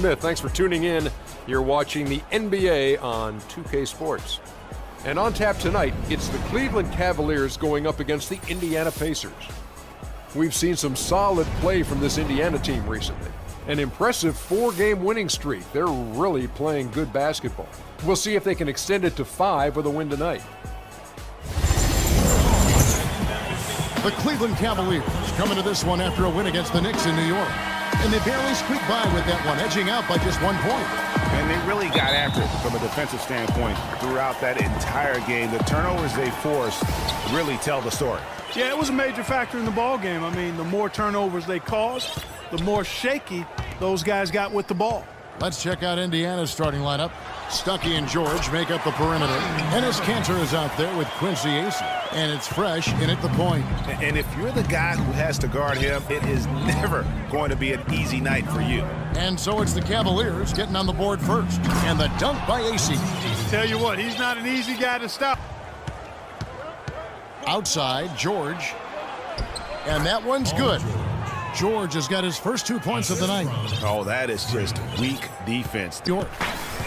Smith. Thanks for tuning in. You're watching the NBA on 2K Sports. And on tap tonight, it's the Cleveland Cavaliers going up against the Indiana Pacers. We've seen some solid play from this Indiana team recently. An impressive 4-game winning streak. They're really playing good basketball. We'll see if they can extend it to 5 with a win tonight. The Cleveland Cavaliers coming to this one after a win against the Knicks in New York. And they barely squeaked by with that one, edging out by just 1 point. And they really got after it from a defensive standpoint throughout that entire game. The turnovers they forced really tell the story. Yeah, it was a major factor in the ball game. I mean, the more turnovers they caused, the more shaky those guys got with the ball. Let's check out Indiana's starting lineup. Stuckey and George make up the perimeter. Enes Kanter is out there with Quincy Acey. And it's Fresh in at the point. And if you're the guy who has to guard him, it is never going to be an easy night for you. And so it's the Cavaliers getting on the board first. And the dunk by Acey. Tell you what, he's not an easy guy to stop. Outside, George. And that one's good. George has got his first 2 points of the night. Oh, that is just weak defense. George.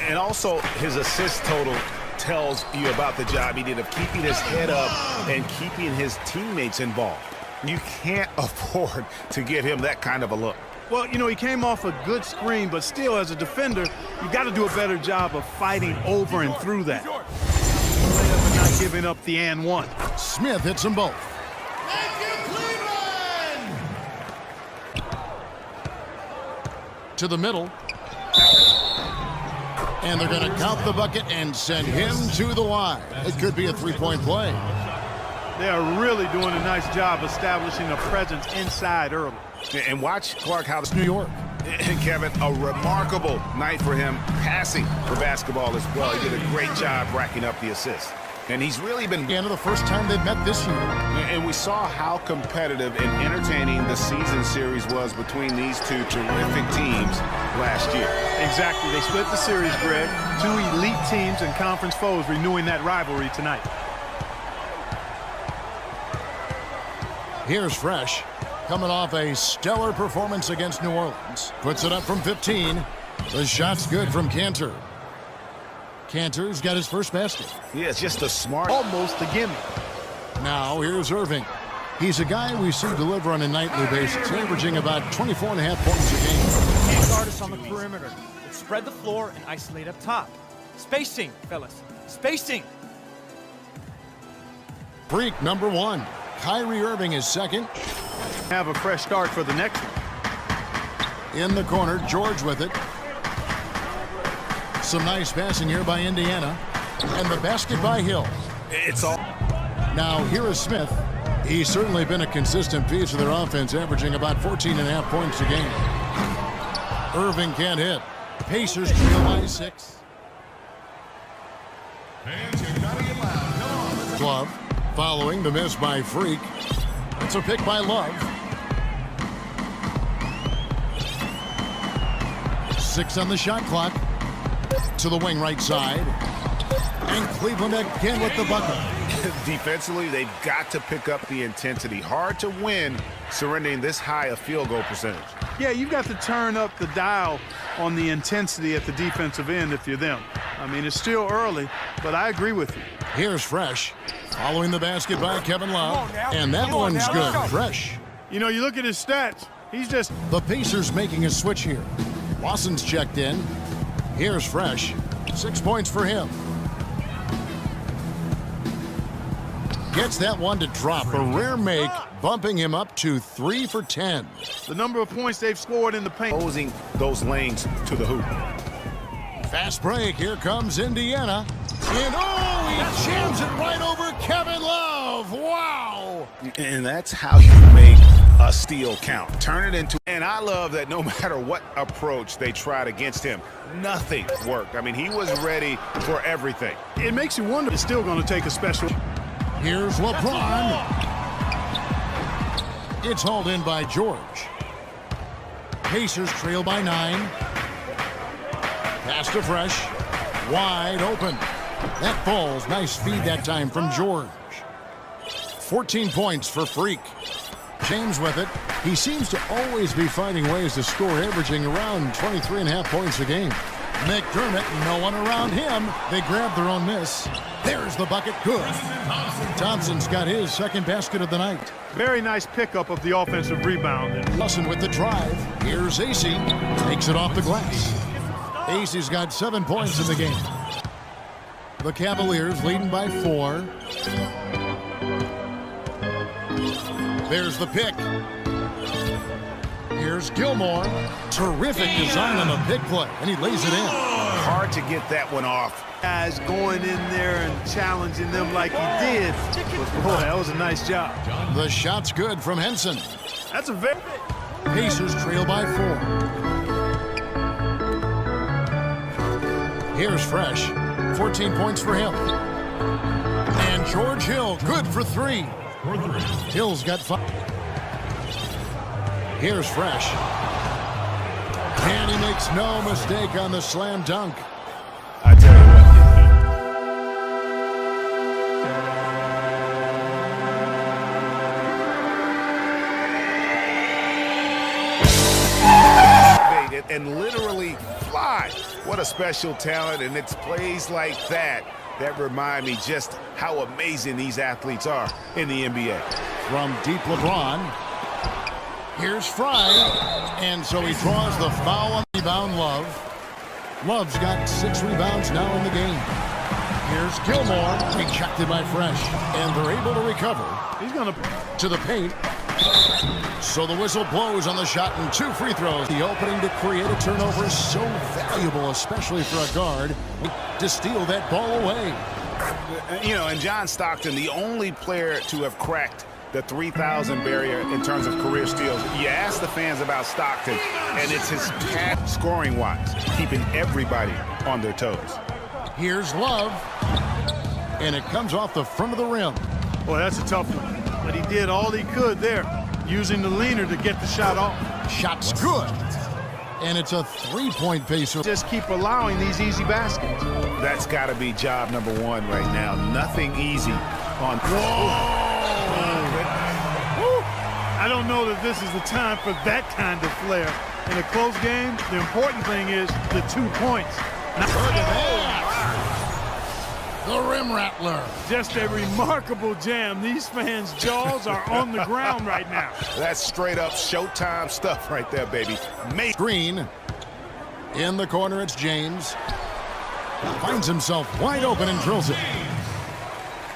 And also, his assist total tells you about the job he did of keeping his head up and keeping his teammates involved. You can't afford to give him that kind of a look. Well, you know, he came off a good screen, but still, as a defender, you got to do a better job of fighting over and through that. Not giving up the and one. Smith hits them both. To the middle. And they're going to count the bucket and send him to the line. It could be a 3-point play. They are really doing a nice job establishing a presence inside early. And watch Clark how New York. And Kevin, a remarkable night for him passing the basketball as well. He did a great job racking up the assists. And he's really been... Again, the first time they've met this year. And we saw how competitive and entertaining the season series was between these two terrific teams last year. Exactly. They split the series, Greg. 2 elite teams and conference foes renewing that rivalry tonight. Here's Fresh, coming off a stellar performance against New Orleans. Puts it up from 15. The shot's good from Kanter. Kanter's got his first basket. Yeah, it's just a smart... Almost a gimme. Now here's Irving. He's a guy we see deliver on a nightly basis, averaging about 24.5 points a game. Can't guard us on the perimeter. Let's spread the floor and isolate up top. Spacing, fellas. Spacing. Freak number 1. Kyrie Irving is second. Have a fresh start for the next one. In the corner, George with it. Some nice passing here by Indiana. And the basket by Hill. It's all... Now here is Smith. He's certainly been a consistent piece of their offense, averaging about 14.5 points a game. Irving can't hit. Pacers trail by 6. Glove following the miss by Freak. It's a pick by Love. 6 on the shot clock. To the wing right side. And Cleveland again with the bucket. Defensively, they've got to pick up the intensity. Hard to win surrendering this high a field goal percentage. Yeah, you've got to turn up the dial on the intensity at the defensive end if you're them. I mean, it's still early, but I agree with you. Here's Fresh. Following the basket by Kevin Love. And that one's good. Fresh. You know, you look at his stats, he's just... The Pacers making a switch here. Lawson's checked in. Here's Fresh. 6 points for him. Gets that one to drop. A rare make, bumping him up to 3 for 10. The number of points they've scored in the paint. Closing those lanes to the hoop. Fast break. Here comes Indiana. And oh, he jams it right over Kevin Love. Wow. And that's how you make a steal count. Turn it into... And I love that no matter what approach they tried against him, nothing worked. I mean, he was ready for everything. It makes you wonder, it's still going to take a special... Here's LeBron. It's hauled in by George. Pacers trail by 9. Pass to Fresh. Wide open. That falls. Nice feed that time from George. 14 points for Freak. James with it. He seems to always be finding ways to score, averaging around 23.5 points a game. McDermott, no one around him. They grab their own miss. There's the bucket. Good. Thompson's got his second basket of the night. Very nice pickup of the offensive rebound. Lawson with the drive. Here's Acey. Takes it off the glass. Acey's got 7 points in the game. The Cavaliers leading by 4. There's the pick. Here's Gilmore. Terrific design on the pick play, and he lays it in. Hard to get that one off. Guys going in there and challenging them like he did. Boy, that was a nice job. The shot's good from Henson. That's a very... Pacers trail by 4. Here's Fresh. 14 points for him. And George Hill, good for 3. Hill's got 5. Here's Fresh. And he makes no mistake on the slam dunk. I tell you what. And literally fly. What a special talent, and it's plays like that that remind me just how amazing these athletes are in the NBA. From deep LeBron. Here's Fry. And so he draws the foul on rebound Love. Love's got 6 rebounds now in the game. Here's Gilmore. Rejected by Fresh. And they're able to recover. He's going to the paint. So the whistle blows on the shot and 2 free throws. The opening to create a turnover is so valuable, especially for a guard, to steal that ball away. You know, and John Stockton, the only player to have cracked the 3,000 barrier in terms of career steals. You ask the fans about Stockton, and it's his path scoring-wise, keeping everybody on their toes. Here's Love, and it comes off the front of the rim. Boy, that's a tough one. But he did all he could there, using the leaner to get the shot off. Shot's good. And it's a 3-point pace. Just keep allowing these easy baskets. That's got to be job number 1 right now. Nothing easy on... I don't know that this is the time for that kind of flair. In a close game, the important thing is the 2 points. The rim rattler. Just a remarkable jam. These fans' jaws are on the ground right now. That's straight up Showtime stuff right there, baby. Green. In the corner, it's James. Finds himself wide open and drills it.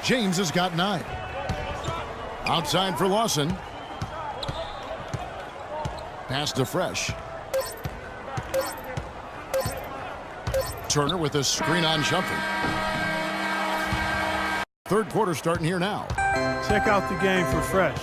James has got 9. Outside for Lawson. Pass to Fresh. Turner with a screen on jumper. Third quarter starting here now. Check out the game for Fresh.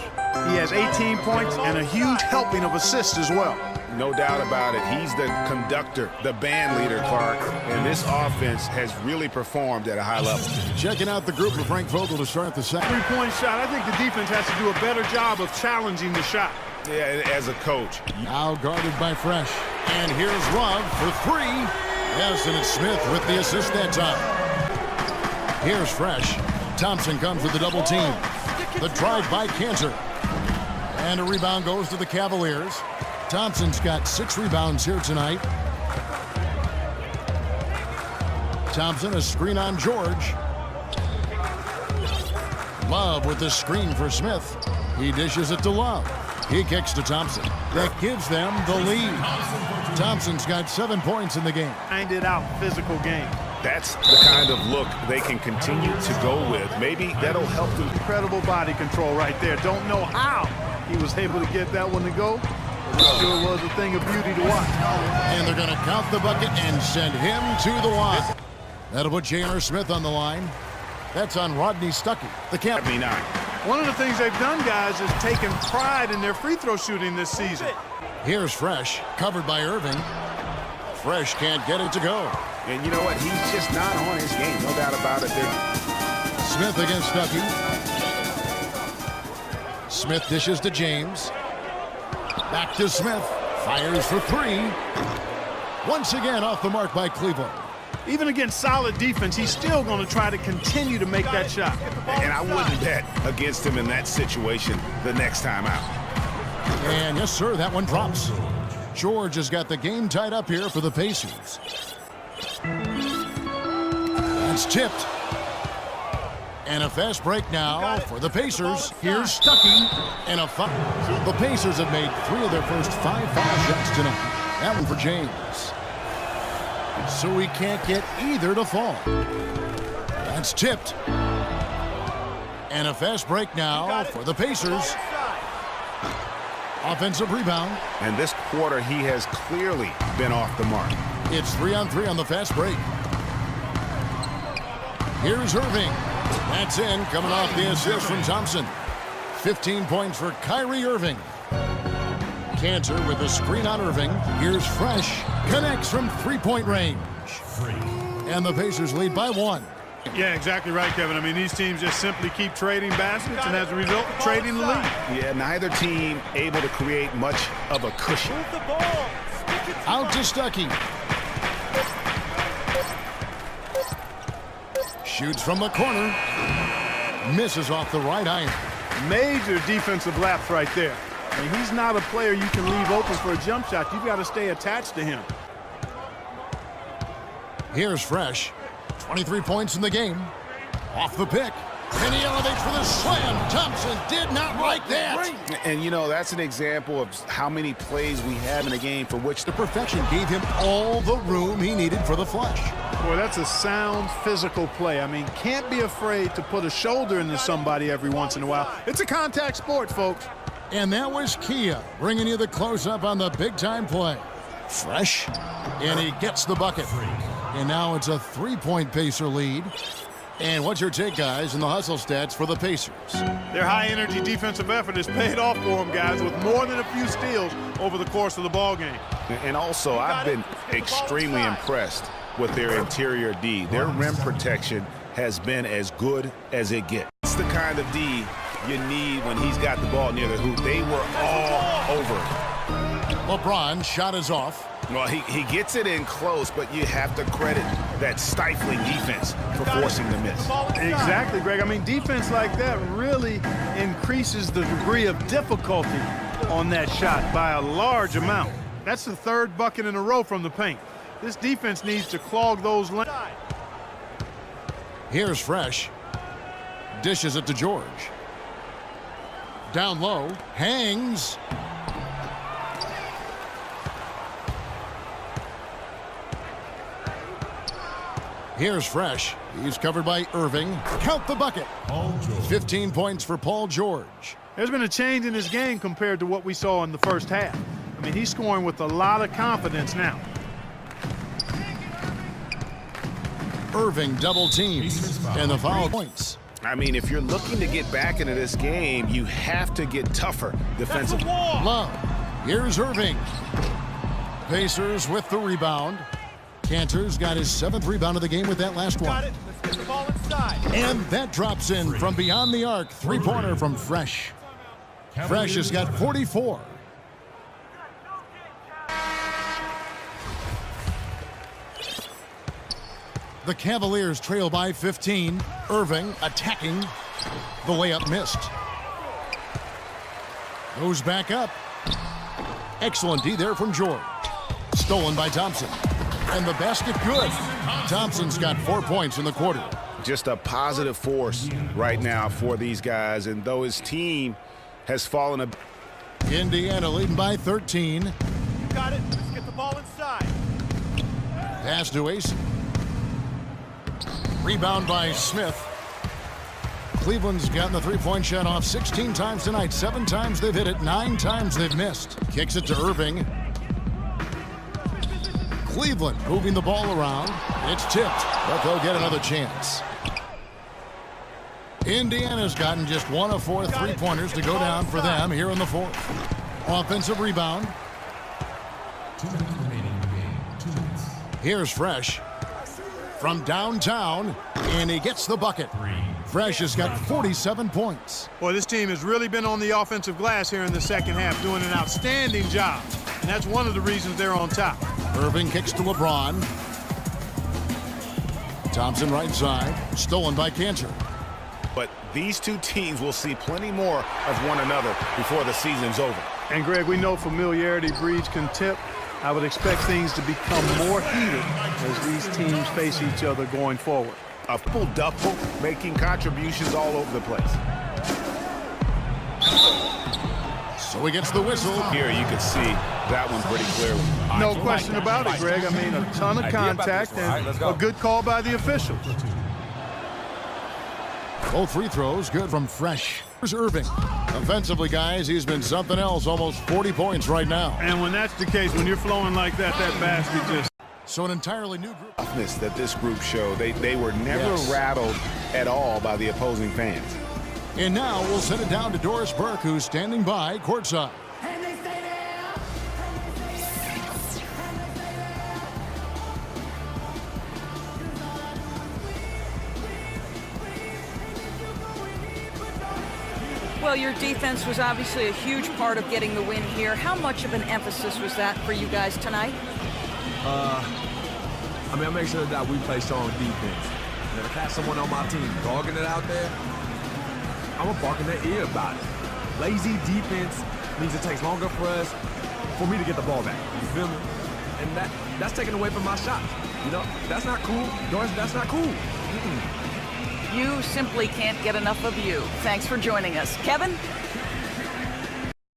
He has 18 points and a huge helping of assists as well. No doubt about it. He's the conductor, the band leader, Clark. And this offense has really performed at a high level. Checking out the group for Frank Vogel to start the second. 3-point shot. I think the defense has to do a better job of challenging the shot. Yeah, as a coach. Now guarded by Fresh. And here's Love for 3. Yes, and it's Smith with the assist that time. Here's Fresh. Thompson comes with the double team. The drive by Cantor. And a rebound goes to the Cavaliers. Thompson's got 6 rebounds here tonight. Thompson, a screen on George. Love with the screen for Smith. He dishes it to Love. He kicks to Thompson. That gives them the lead. Thompson's got 7 points in the game. Grinded out physical game. That's the kind of look they can continue to go with. Maybe that'll help them. Incredible body control right there. Don't know how he was able to get that one to go. But it sure was a thing of beauty to watch. And they're going to count the bucket and send him to the line. That'll put J.R. Smith on the line. That's on Rodney Stuckey, the captain. One of the things they've done, guys, is taken pride in their free throw shooting this season. Here's Fresh, covered by Irving. Fresh can't get it to go. And you know what? He's just not on his game. No doubt about it. Smith against Stuckey. Smith dishes to James. Back to Smith. Fires for 3. Once again off the mark by Cleveland. Even against solid defense, he's still going to try to continue to make that shot. And I wouldn't bet against him in that situation the next time out. And yes, sir, that one drops. George has got the game tied up here for the Pacers. It's tipped. And a fast break now for the Pacers. Here's Stuckey. And a foul. The Pacers have made 3 of their first 5 foul shots tonight. That one for James. So he can't get either to fall. That's tipped. And a fast break now for the Pacers. Offensive rebound. And this quarter, he has clearly been off the mark. It's 3-on-3 on the fast break. Here's Irving. That's in, coming off the assist from Thompson. 15 points for Kyrie Irving. Cantor with a screen on Irving. Here's Fresh. Connects from three-point range. And the Pacers lead by 1. Yeah, exactly right, Kevin. I mean, these teams just simply keep trading baskets, and as a result, trading the lead. Yeah, neither team able to create much of a cushion. Move the ball. Out to Stuckey. Shoots from the corner. Misses off the right iron. Major defensive lapse right there. I mean, he's not a player you can leave open for a jump shot. You've got to stay attached to him. Here's Fresh. 23 points in the game. Off the pick. And he elevates for the slam. Thompson did not like that. And, you know, that's an example of how many plays we have in a game for which The perfection gave him all the room he needed for the flush. Boy, that's a sound physical play. I mean, can't be afraid to put a shoulder into somebody every once in a while. It's a contact sport, folks. And that was Kia bringing you the close-up on the big-time play. Fresh. And he gets the bucket. And now it's a 3-point Pacer lead. And what's your take, guys, in the hustle stats for the Pacers? Their high-energy defensive effort has paid off for them, guys, with more than a few steals over the course of the ballgame. And also, I've been extremely impressed with their interior D. Their rim protection has been as good as it gets. It's the kind of D you need when he's got the ball near the hoop. They were all over it. LeBron shot is off. Well, he gets it in close, but you have to credit that stifling defense for forcing the miss. Exactly, Greg. I mean, defense like that really increases the degree of difficulty on that shot by a large amount. That's the 3rd bucket in a row from the paint. This defense needs to clog those lanes. Here's Fresh. Dishes it to George. Down low. Hangs. Here's Fresh. He's covered by Irving. Count the bucket. 15 points for Paul George. There's been a change in his game compared to what we saw in the first half. I mean, he's scoring with a lot of confidence now. Irving double teams. And the foul points. I mean, if you're looking to get back into this game, you have to get tougher defensively. Love. Here's Irving. Pacers with the rebound. Cantor's got his 7th rebound of the game with that last one. Got it. Let's get the ball inside. And that drops in from beyond the arc. 3-pointer from Fresh. Fresh has got 44. The Cavaliers trail by 15. Irving attacking. The layup missed. Goes back up. Excellent D there from George. Stolen by Thompson. And the basket good. Thompson's got 4 points in the quarter. Just a positive force right now for these guys. And though his team has fallen a... Indiana leading by 13. You got it. Let's get the ball inside. Pass to Ace. Rebound by Smith. Cleveland's gotten the 3-point shot off 16 times tonight. 7 times they've hit it. 9 times they've missed. Kicks it to Irving. Cleveland moving the ball around. It's tipped, but they'll get another chance. Indiana's gotten just 1 of 4 3-pointers to go down for them here in the 4th. Offensive rebound. 2 minutes remaining in the game. 2 minutes. Here's Fresh from downtown, and he gets the bucket. Fresh has got 47 points. Boy, this team has really been on the offensive glass here in the second half, doing an outstanding job. And that's one of the reasons they're on top. Irving kicks to LeBron. Thompson right side. Stolen by Cantor. But these two teams will see plenty more of one another before the season's over. And Greg, we know familiarity breeds contempt. I would expect things to become more heated as these teams face each other going forward. A full duffel making contributions all over the place. So he gets the whistle. Here you can see that one pretty clearly. No question about it, Greg. I mean, a ton of contact and a good call by the officials. Both free throws good from Fresh. Here's Irving. Offensively, guys, he's been something else. Almost 40 points right now. And when that's the case, when you're flowing like that, that basket just... So an entirely new group. Toughness that this group showed. They were never rattled at all by the opposing fans. And now we'll send it down to Doris Burke, who's standing by courtside. Well, your defense was obviously a huge part of getting the win here. How much of an emphasis was that for you guys tonight? I make sure that we play strong defense. And if I catch someone on my team dogging it out there, I'm gonna bark in their ear about it. Lazy defense means it takes longer for us, for me to get the ball back. You feel me? And that's taken away from my shots. You know, that's not cool. Doris, that's not cool. You simply can't get enough of you. Thanks for joining us. Kevin?